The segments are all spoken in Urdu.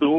2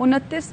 29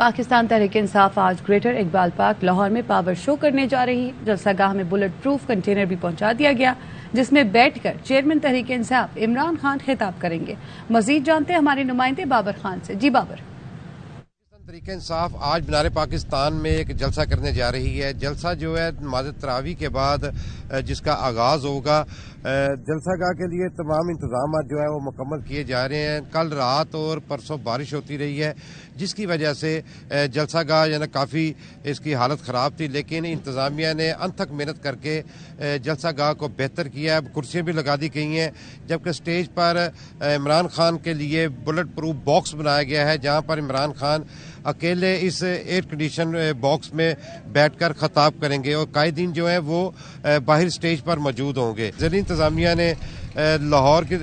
پاکستان تحریک انصاف آج گریٹر اقبال پارک لاہور میں پاور شو کرنے جا رہی ہے. جلسہ گاہ میں بلٹ پروف کنٹینر بھی پہنچا دیا گیا جس میں بیٹھ کر چیئرمین تحریک انصاف عمران خان خطاب کریں گے. مزید جانتے ہیں ہمارے نمائندے بابر خان سے. جی بابر. تحریک انصاف آج مینار پاکستان میں ایک جلسہ کرنے جا رہی ہے. جلسہ جو ہے نماز تراویح کے بعد جس کا آغاز ہوگا. جلسہ گاہ کے لیے تمام انتظامات جو ہے وہ مکمل کیے جا رہے ہیں. کل رات اور پرسوں بارش ہوتی رہی ہے جس کی وجہ سے جلسہ گاہ یعنی کافی اس کی حالت خراب تھی, لیکن انتظامیہ نے انتھک محنت کر کے جلسہ گاہ کو بہتر کیا ہے. کرسیاں بھی لگا دی گئی ہیں, جبکہ سٹیج پر عمران خان کے لیے بلٹ پروف باکس بنایا گیا ہے جہاں پر عمران خان اکیلے اس ایئر کنڈیشن باکس میں بیٹھ کر خطاب کریں گے اور قائدین جو ہیں وہ باہر سٹیج پر موجود ہوں گے. ضلعی انتظامیہ نے لاہور کے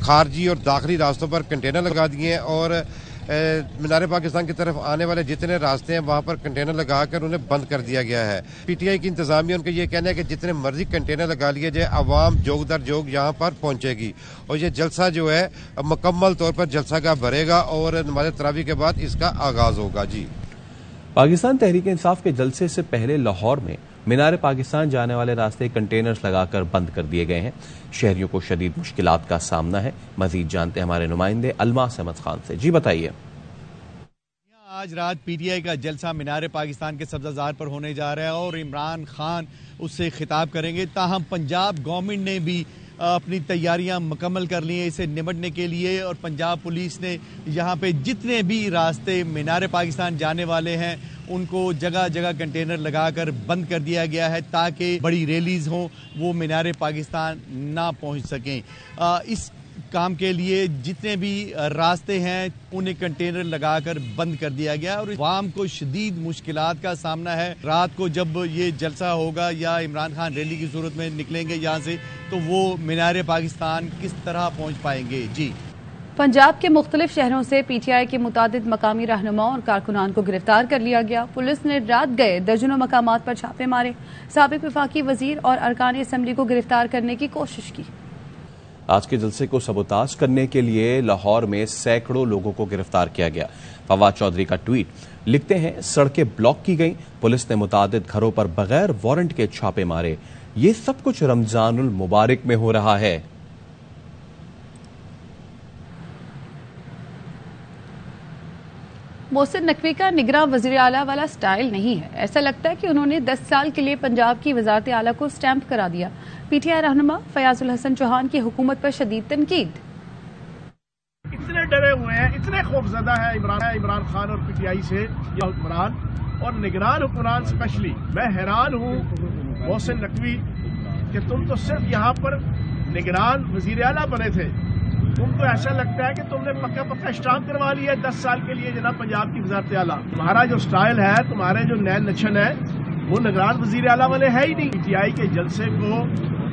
خارجی اور داخلی راستوں پر کنٹینر لگا دیے ہیں اور مینار پاکستان کی طرف آنے والے جتنے راستے ہیں وہاں پر کنٹینر لگا کر انہیں بند کر دیا گیا ہے. پی ٹی آئی کی انتظامیہ ان کا یہ کہنا ہے کہ جتنے مرضی کنٹینر لگا لیے جائے, عوام جوگ در جوگ یہاں پر پہنچے گی اور یہ جلسہ جو ہے مکمل طور پر جلسہ گاہ بھرے گا اور نماز تراویح کے بعد اس کا آغاز ہوگا. جی, پاکستان تحریک انصاف کے جلسے سے پہلے لاہور میں مینار پاکستان جانے والے راستے کنٹینرز لگا کر بند کر دیے گئے ہیں. شہریوں کو شدید مشکلات کا سامنا ہے. مزید جانتے ہیں ہمارے نمائندے الماس احمد خان سے. جی بتائیے. آج رات پی ٹی آئی کا جلسہ مینار پاکستان کے سبزہ زار پر ہونے جا رہا ہے اور عمران خان اس سے خطاب کریں گے. تاہم پنجاب گورنمنٹ نے بھی اپنی تیاریاں مکمل کر لی ہیں اسے نمٹنے کے لیے اور پنجاب پولیس نے یہاں پہ جتنے بھی راستے مینار پاکستان جانے والے ہیں ان کو جگہ جگہ کنٹینر لگا کر بند کر دیا گیا ہے تاکہ بڑی ریلیز ہوں وہ مینار پاکستان نہ پہنچ سکیں. اس کام کے لیے جتنے بھی راستے ہیں انہیں کنٹینر لگا کر بند کر دیا گیا اور عوام کو شدید مشکلات کا سامنا ہے. رات کو جب یہ جلسہ ہوگا یا عمران خان ریلی کی صورت میں نکلیں گے یہاں سے تو وہ مینار پاکستان کس طرح پہنچ پائیں گے. جی, پنجاب کے مختلف شہروں سے پی ٹی آئی کے متعدد مقامی رہنماؤں اور کارکنان کو گرفتار کر لیا گیا. پولیس نے رات گئے درجنوں مقامات پر چھاپے مارے. سابق وفاقی وزیر اور ارکان اسمبلی کو گرفتار کرنے کی کوشش کی. آج کے جلسے کو سبوتاژ کرنے کے لیے لاہور میں سینکڑوں لوگوں کو گرفتار کیا گیا. فواد چودھری کا ٹویٹ, لکھتے ہیں سڑکیں بلاک کی گئیں, پولیس نے متعدد گھروں پر بغیر وارنٹ کے چھاپے مارے. یہ سب کچھ رمضان المبارک میں ہو رہا ہے. محسن نقوی کا نگراں وزیر اعلیٰ والا سٹائل نہیں ہے. ایسا لگتا ہے کہ انہوں نے 10 سال کے لیے پنجاب کی وزارت اعلیٰ کو سٹیمپ کرا دیا. پی ٹی آئی رہنما فیاض الحسن چوہان کی حکومت پر شدید تنقید. اتنے ڈرے ہوئے ہیں, اتنے خوفزدہ ہے عمران خان اور پی ٹی آئی سے یہ حکمران اور نگران حکمران اسپیشلی. میں حیران ہوں محسن نقوی کہ تم تو صرف یہاں پر نگران وزیر اعلیٰ بنے تھے, تم کو ایسا لگتا ہے کہ تم نے پکا اسٹامپ کروا لیا ہے 10 سال کے لیے جناب پنجاب کی وزارت اعلیٰ. تمہارا جو سٹائل ہے, تمہارے جو نین نچن ہے وہ نگران وزیر اعلیٰ والے ہے ہی نہیں. پی ٹی آئی کے جلسے کو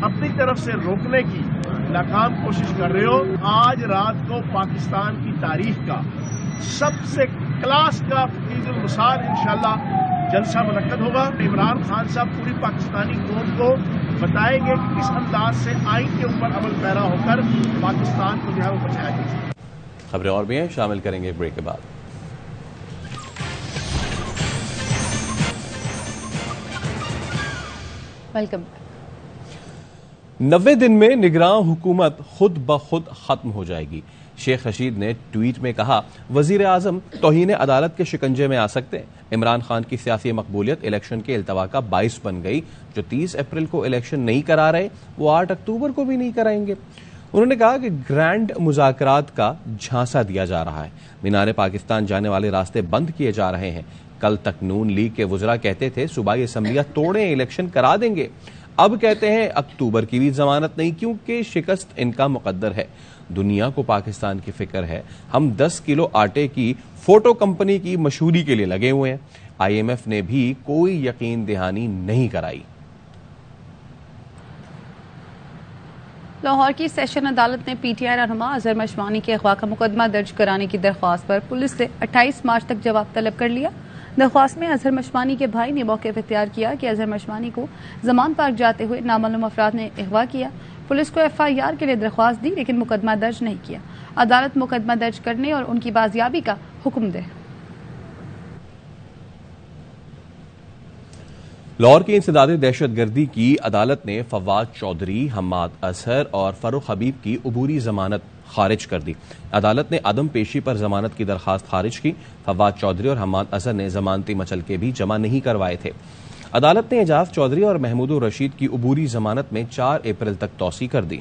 اپنی طرف سے روکنے کی ناکام کوشش کر رہے ہو. آج رات کو پاکستان کی تاریخ کا سب سے کلاس کا عید المثال انشاءاللہ جلسہ منعقد ہوگا. عمران خان صاحب پوری پاکستانی قوم کو بتائیں گے کہ کس انداز سے آئین کے اوپر عمل پیرا ہو کر پاکستان کو جو ہے وہ بچایا جائے. خبریں اور بھی ہیں, شامل کریں گے بریک کے بعد. ویلکم. 90 دن میں نگراں حکومت خود بخود ختم ہو جائے گی. شیخ رشید نے ٹویٹ میں کہا, وزیر اعظم توہین عدالت کے شکنجے میں آ سکتے ہیں. عمران خان کی سیاسی مقبولیت الیکشن کے التوا کا باعث بن گئی. جو 30 اپریل کو الیکشن نہیں کرا رہے وہ 8 اکتوبر کو بھی نہیں کرائیں گے. انہوں نے کہا کہ گرینڈ مذاکرات کا جھانسا دیا جا رہا ہے. مینار پاکستان جانے والے راستے بند کیے جا رہے ہیں. کل تک نون لیگ کے وزراء کہتے تھے صوبائی اسمبلیاں توڑیں, الیکشن کرا دیں گے. اب کہتے ہیں اکتوبر کی بھی ضمانت نہیں کیونکہ شکست ان کا مقدر ہے. دنیا کو پاکستان کی فکر ہے. ہم 10 کلو آٹے کی فوٹو کمپنی کی مشہوری کے لیے لگے ہوئے ہیں. آئی ایم ایف نے بھی کوئی یقین دہانی نہیں کرائی. لاہور کی سیشن عدالت نے پی ٹی آئی رہنما اظہر مشوانی کے اغوا کا مقدمہ درج کرانے کی درخواست پر پولیس سے 28 مارچ تک جواب طلب کر لیا. درخواست میں اظہر مشوانی کے بھائی نے موقف اختیار کیا کہ اظہر مشوانی کو زمان پارک جاتے ہوئے نامعلوم افراد نے اغوا کیا. پولیس کو ایف آئی آر کے لیے درخواست دی لیکن مقدمہ درج نہیں کیا. عدالت مقدمہ درج کرنے اور ان کی بازیابی کا حکم دے. لاہور کی انسدادی دہشت گردی کی عدالت نے فواد چودھری، حماد اظہر اور فروخ حبیب کی عبوری ضمانت خارج کر دی۔ عدالت نے عدم پیشی پر ضمانت کی درخواست خارج کی۔ فواد چودھری اور حماد اظہر نے ضمانتی مچلکے بھی جمع نہیں کروائے تھے۔ عدالت نے اعجاز چودھری اور محمود الرشید کی عبوری ضمانت میں 4 اپریل تک توسیع کر دی۔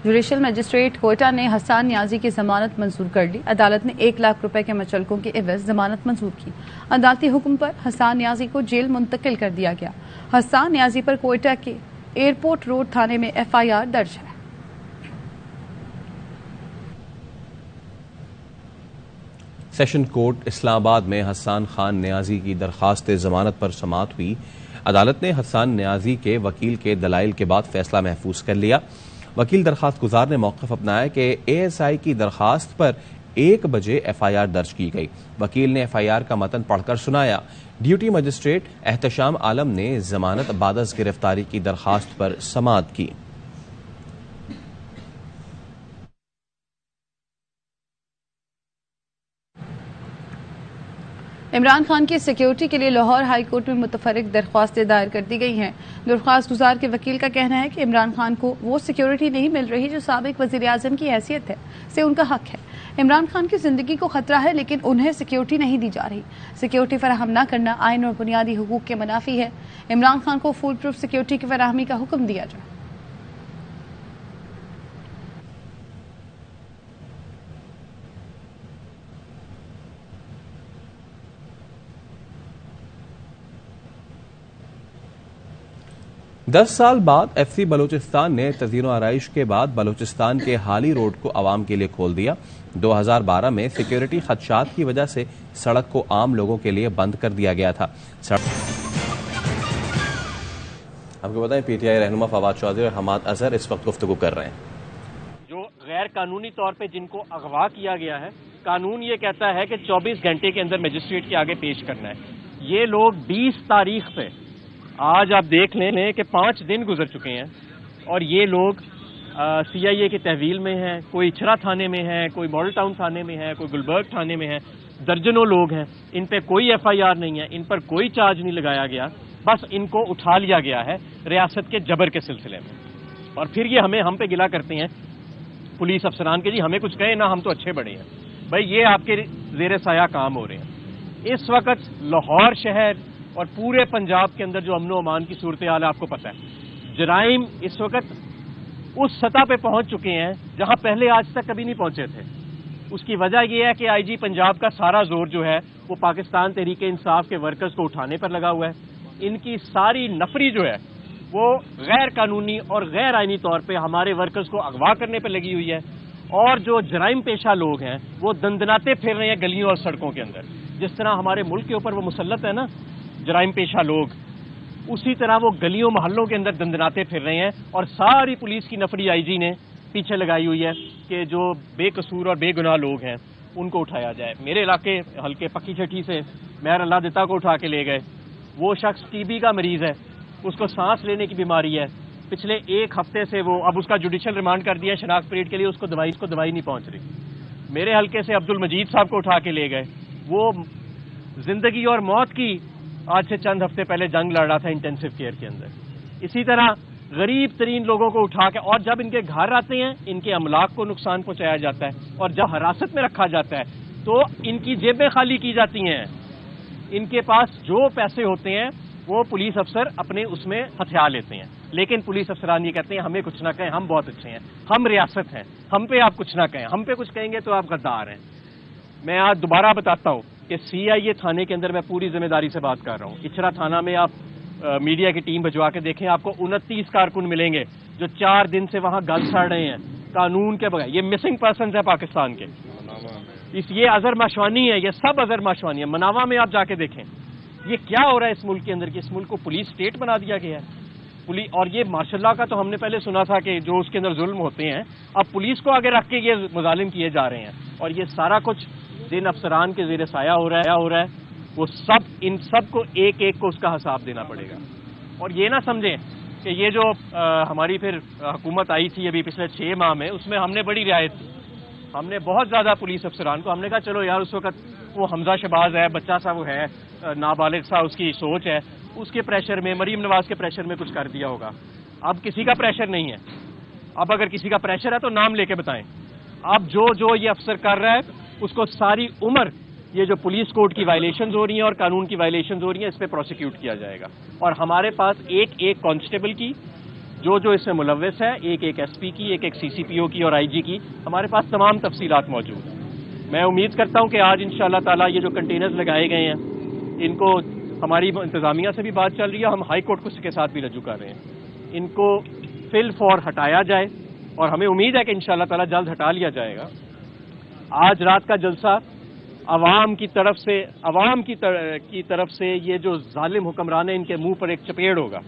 جوڈیشل مجسٹریٹ کوئٹہ نے حسان نیازی کی ضمانت منظور کر لی۔ عدالت نے 1 لاکھ روپے کے مچلکوں کے عوض ضمانت منظور کی۔ عدالتی حکم پر حسان نیازی کو جیل منتقل کر دیا گیا۔ حسان نیازی پر کوئٹہ کے ایئرپورٹ روڈ تھانے میں FIR درج ہے۔ سیشن کورٹ اسلام آباد میں حسان خان نیازی کی درخواست ضمانت پر سماعت ہوئی۔ عدالت نے حسان نیازی کے وکیل کے دلائل کے بعد فیصلہ محفوظ کر لیا۔ وکیل درخواست گزار نے موقف اپنایا کہ ASI کی درخواست پر 1 بجے FIR درج کی گئی۔ وکیل نے FIR کا متن پڑھ کر سنایا۔ ڈیوٹی مجسٹریٹ احتشام عالم نے ضمانت بعد از گرفتاری کی درخواست پر سماعت کی۔ عمران خان کی سیکیورٹی کے لیے لاہور ہائی کورٹ میں متفرق درخواستیں دائر کر دی گئی ہیں۔ درخواست گزار کے وکیل کا کہنا ہے کہ عمران خان کو وہ سیکیورٹی نہیں مل رہی جو سابق وزیر اعظم کی حیثیت سے ان کا حق ہے۔ عمران خان کی زندگی کو خطرہ ہے لیکن انہیں سیکیورٹی نہیں دی جا رہی۔ سیکیورٹی فراہم نہ کرنا آئین اور بنیادی حقوق کے منافی ہے۔ عمران خان کو فول پروف سیکیورٹی کی فراہمی کا حکم دیا جائے۔ 10 سال بعد FC بلوچستان نے تزئین و آرائش کے بعد بلوچستان کے حالی روڈ کو عوام کے لیے کھول دیا۔ 2012 میں سیکیورٹی خدشات کی وجہ سے سڑک کو عام لوگوں کے لیے بند کر دیا گیا تھا۔ آپ کو بتائیں PTI رہنما فواد چودھری اور حماد اظہر اس وقت گفتگو کر رہے ہیں۔ جو غیر قانونی طور پہ جن کو اغوا کیا گیا ہے، قانون یہ کہتا ہے کہ 24 گھنٹے کے اندر مجسٹریٹ کے آگے پیش کرنا ہے۔ یہ لوگ 20 تاریخ سے آج آپ دیکھ لیں کہ 5 دن گزر چکے ہیں اور یہ لوگ CIA کی تحویل میں ہیں، کوئی اچھرا تھانے میں ہے، کوئی ماڈل ٹاؤن تھانے میں ہے، کوئی گلبرگ تھانے میں ہے، درجنوں لوگ ہیں۔ ان پہ کوئی FIR نہیں ہے، ان پر کوئی چارج نہیں لگایا گیا، بس ان کو اٹھا لیا گیا ہے ریاست کے جبر کے سلسلے میں۔ اور پھر یہ ہم پہ گلا کرتے ہیں پولیس افسران کے، جی ہمیں کچھ کہے نہ، ہم تو اچھے بڑے ہیں۔ بھائی یہ آپ کے زیر سایہ کام ہو رہے ہیں۔ اس وقت لاہور شہر اور پورے پنجاب کے اندر جو امن و امان کی صورتحال ہے آپ کو پتہ ہے، جرائم اس وقت اس سطح پہ پہنچ چکے ہیں جہاں پہلے آج تک کبھی نہیں پہنچے تھے۔ اس کی وجہ یہ ہے کہ IG پنجاب کا سارا زور جو ہے وہ پاکستان تحریک انصاف کے ورکرز کو اٹھانے پر لگا ہوا ہے۔ ان کی ساری نفری جو ہے وہ غیر قانونی اور غیر آئینی طور پہ ہمارے ورکرز کو اغوا کرنے پہ لگی ہوئی ہے، اور جو جرائم پیشہ لوگ ہیں وہ دندناتے پھر رہے ہیں گلیوں اور سڑکوں کے اندر۔ جس طرح ہمارے ملک کے اوپر وہ مسلط ہے نا جرائم پیشہ لوگ، اسی طرح وہ گلیوں محلوں کے اندر دندناتے پھر رہے ہیں، اور ساری پولیس کی نفری IG نے پیچھے لگائی ہوئی ہے کہ جو بے قصور اور بے گناہ لوگ ہیں ان کو اٹھایا جائے۔ میرے علاقے ہلکے پکی چھٹی سے مہر اللہ دتا کو اٹھا کے لے گئے۔ وہ شخص TB کا مریض ہے، اس کو سانس لینے کی بیماری ہے، پچھلے 1 ہفتے سے وہ اب اس کا جوڈیشل ریمانڈ کر دیا شناخت پیریڈ کے لیے، اس کو دوائی نہیں پہنچ رہی۔ میرے حلقے سے عبد المجید صاحب کو اٹھا کے لے گئے، وہ زندگی اور موت کی آج سے چند ہفتے پہلے جنگ لڑ رہا تھا انٹینسو کیئر کے اندر۔ اسی طرح غریب ترین لوگوں کو اٹھا کے، اور جب ان کے گھر آتے ہیں ان کے املاک کو نقصان پہنچایا جاتا ہے، اور جب حراست میں رکھا جاتا ہے تو ان کی جیبیں خالی کی جاتی ہیں۔ ان کے پاس جو پیسے ہوتے ہیں وہ پولیس افسر اپنے اس میں ہتھیا لیتے ہیں، لیکن پولیس افسران یہ کہتے ہیں ہمیں کچھ نہ کہیں، ہم بہت اچھے ہیں، ہم ریاست ہیں، ہم پہ آپ کچھ نہ کہیں، ہم پہ کچھ کہیں گے تو آپ غدار ہیں۔ میں آج دوبارہ بتاتا ہوں کہ CIA تھانے کے اندر میں پوری ذمہ داری سے بات کر رہا ہوں۔ اچھرا تھانہ میں آپ میڈیا کی ٹیم بھجوا کے دیکھیں، آپ کو 29 کارکن ملیں گے جو 4 دن سے وہاں گل سڑ رہے ہیں قانون کے بغیر۔ یہ مسنگ پرسنز ہے پاکستان کے، یہ اظہر ماشوانی ہے، یہ سب اظہر ماشوانی ہے۔ مناوا میں آپ جا کے دیکھیں یہ کیا ہو رہا ہے اس ملک کے اندر، کہ اس ملک کو پولیس اسٹیٹ بنا دیا گیا ہے۔ اور یہ مارشل لا کا تو ہم نے پہلے سنا تھا کہ جو اس کے اندر ظلم ہوتے ہیں، اب پولیس کو آگے رکھ کے یہ مظالم کیے جا رہے ہیں، اور یہ سارا کچھ جن افسران کے زیر سایہ ہو رہا ہے وہ سب ان سب کو ایک ایک کو اس کا حساب دینا پڑے گا۔ اور یہ نہ سمجھیں کہ یہ جو ہماری پھر حکومت آئی تھی ابھی پچھلے 6 ماہ میں، اس میں ہم نے بڑی رعایت کی، ہم نے بہت زیادہ پولیس افسران کو ہم نے کہا چلو یار اس وقت وہ حمزہ شہباز ہے، بچہ سا وہ ہے، نابالغ سا اس کی سوچ ہے، اس کے پریشر میں، مریم نواز کے پریشر میں کچھ کر دیا ہوگا. اب کسی کا پریشر نہیں ہے. اب اگر کسی کا پریشر ہے تو نام لے کے بتائیں. اب جو یہ افسر کر رہا ہے اس کو ساری عمر یہ جو پولیس کوڈ کی وائلیشنز ہو رہی ہیں اور قانون کی وائلیشنز ہو رہی ہیں اس پہ پروسیکیوٹ کیا جائے گا. اور ہمارے پاس ایک کانسٹیبل کی جو اس میں ملوث ہے، ایک ایس پی کی، ایک سی سی پی او کی اور آئی جی کی، ہمارے پاس تمام تفصیلات موجود ہیں. میں امید کرتا ہوں کہ آج انشاءاللہ تعالی یہ جو کنٹینرز لگائے گئے ہیں ان کو ہماری انتظامیہ سے بھی بات چل رہی ہے، ہم ہائی کورٹ کے ساتھ بھی رجوع کر رہے ہیں، ان کو فل فور ہٹایا جائے اور ہمیں امید ہے کہ انشاءاللہ تعالی جلد ہٹا لیا جائے گا. آج رات کا جلسہ عوام کی طرف سے یہ جو ظالم حکمران ہیں ان کے منہ پر ایک چپیڑ ہوگا.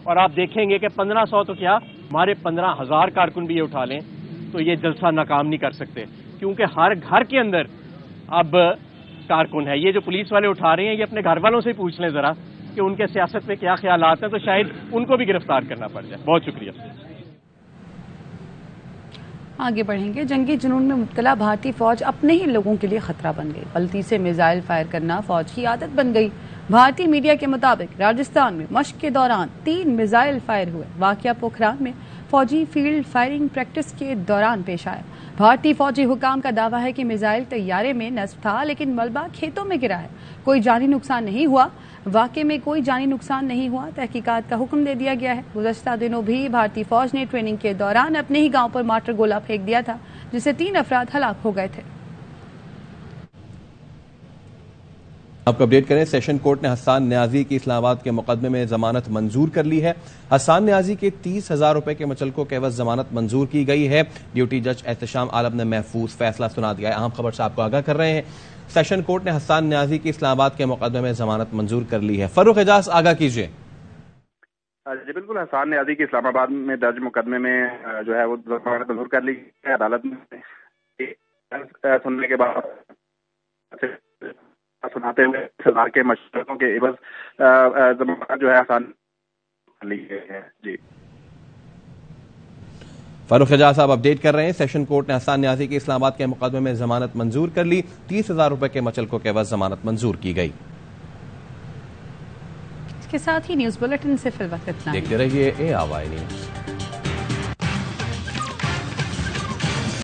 اور آپ دیکھیں گے کہ 1500 تو کیا ہمارے 15,000 کارکن بھی یہ اٹھا لیں تو یہ جلسہ ناکام نہیں کر سکتے، کیونکہ ہر گھر کے اندر اب کارکن ہے. یہ جو پولیس والے اٹھا رہے ہیں یہ اپنے گھر والوں سے پوچھ لیں ذرا کہ ان کے سیاست میں کیا خیالات ہیں، تو شاید ان کو بھی گرفتار کرنا پڑ جائے. بہت شکریہ. آگے بڑھیں گے. جنگی جنون میں مبتلا بھارتی فوج اپنے ہی لوگوں کے لیے خطرہ بن گئی. غلطی سے میزائل فائر کرنا فوج کی عادت بن گئی. بھارتی میڈیا کے مطابق راجستھان میں مشق کے دوران 3 میزائل فائر ہوئے. واقعہ پوکھران میں فوجی فیلڈ فائرنگ پریکٹس کے دوران پیش آیا. بھارتی فوجی حکام کا دعویٰ ہے کہ میزائل طیارے میں نصب تھا لیکن ملبہ کھیتوں میں گرا ہے. کوئی جانی نقصان نہیں ہوا. واقعے میں کوئی جانی نقصان نہیں ہوا. تحقیقات کا حکم دے دیا گیا ہے. گزشتہ دنوں بھی بھارتی فوج نے ٹریننگ کے دوران اپنے ہی گاؤں پر مارٹر گولہ پھینک دیا تھا جس سے 3 افراد ہلاک ہو گئے تھے. آپ کو اپڈیٹ کریں. سیشن کورٹ نے حسان نیازی کی اسلام آباد کے مقدمے میں ضمانت منظور کر لی ہے. حسان نیازی کے 30,000 روپے کے مچلکوں کے عوض ضمانت منظور کی گئی ہے. ڈیوٹی جج احتشام عالم نے محفوظ فیصلہ سنا دیا ہے. اہم خبر سے آپ کو آگاہ کر رہے ہیں. سیشن کورٹ نے حسان نیازی کی اسلام آباد کے مقدمے میں ضمانت منظور کر لی ہے. فاروق اعجاز آگاہ کیجیے. جی بالکل. حسان نیازی کی اسلام آباد میں درج مقدمے میں جو ہے وہ ضمانت منظور کر لی ہے. عدالت میں سننے کے بعد سناتے ہوئے سزا کے مشوروں کے عوض ضمانت جو ہے حسان لی ہے. جی فاروق اعجاز صاحب اپڈیٹ کر رہے ہیں. سیشن کورٹ نے حسان نیازی کی اسلام آباد کے مقدمے میں ضمانت منظور کر لی. 30,000 روپے کے مچلکوں کے عوض ضمانت منظور کی گئی. اس کے ساتھ ہی نیوز بلیٹن سے فی الوقت اتنا. دیکھتے رہیے ARY نیوز.